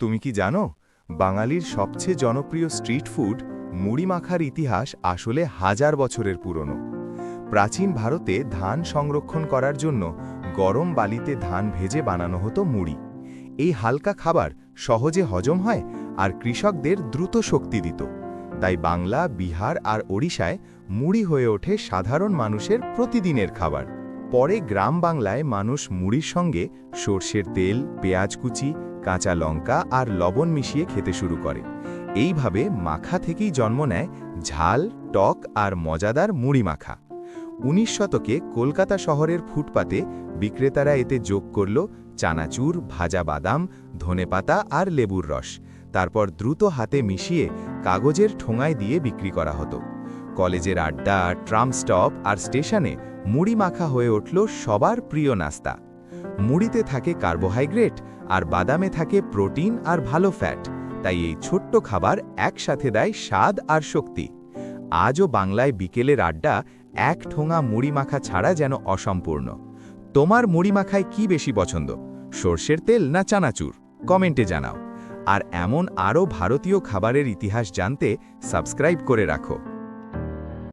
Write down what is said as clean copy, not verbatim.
তুমি কি জানো বাঙালির সবচেয়ে জনপ্রিয় স্ট্রিট ফুড মুড়ি মাখার ইতিহাস আসলে হাজার বছরের পুরনো। প্রাচীন ভারতে ধান সংরক্ষণ করার জন্য গরম বালিতে ধান ভেজে বানানো হতো মুড়ি। এই হালকা খাবার সহজে হজম হয় আর কৃষকদের দ্রুত শক্তি দিত। তাই বাংলা, বিহার আর ওড়িশায় মুড়ি হয়ে ওঠে সাধারণ মানুষের প্রতিদিনের খাবার। পরে গ্রাম বাংলায় মানুষ মুড়ির সঙ্গে সর্ষের তেল, পেঁয়াজ কুচি, কাঁচা লঙ্কা আর লবণ মিশিয়ে খেতে শুরু করে। এইভাবে মাখা থেকেই জন্ম নেয় ঝাল, টক আর মজাদার মুড়ি মাখা। ১৯ শতকে কলকাতা শহরের ফুটপাতে বিক্রেতারা এতে যোগ করল চানাচুর, ভাজা বাদাম, ধনেপাতা আর লেবুর রস। তারপর দ্রুত হাতে মিশিয়ে কাগজের ঠোঙায় দিয়ে বিক্রি করা হতো। কলেজের আড্ডা, ট্রাম স্টপ আর স্টেশনে মুড়ি মাখা হয়ে উঠল সবার প্রিয় নাস্তা। মুড়িতে থাকে কার্বোহাইড্রেট আর বাদামে থাকে প্রোটিন আর ভালো ফ্যাট, তাই এই ছোট্ট খাবার একসাথে দেয় স্বাদ আর শক্তি। আজও বাংলায় বিকেলের আড্ডা এক ঠোঙা মুড়ি মাখা ছাড়া যেন অসম্পূর্ণ। তোমার মুড়ি মাখায় কি বেশি পছন্দ, সর্ষের তেল না চানাচুর? কমেন্টে জানাও। আর এমন আরও ভারতীয় খাবারের ইতিহাস জানতে সাবস্ক্রাইব করে রাখো।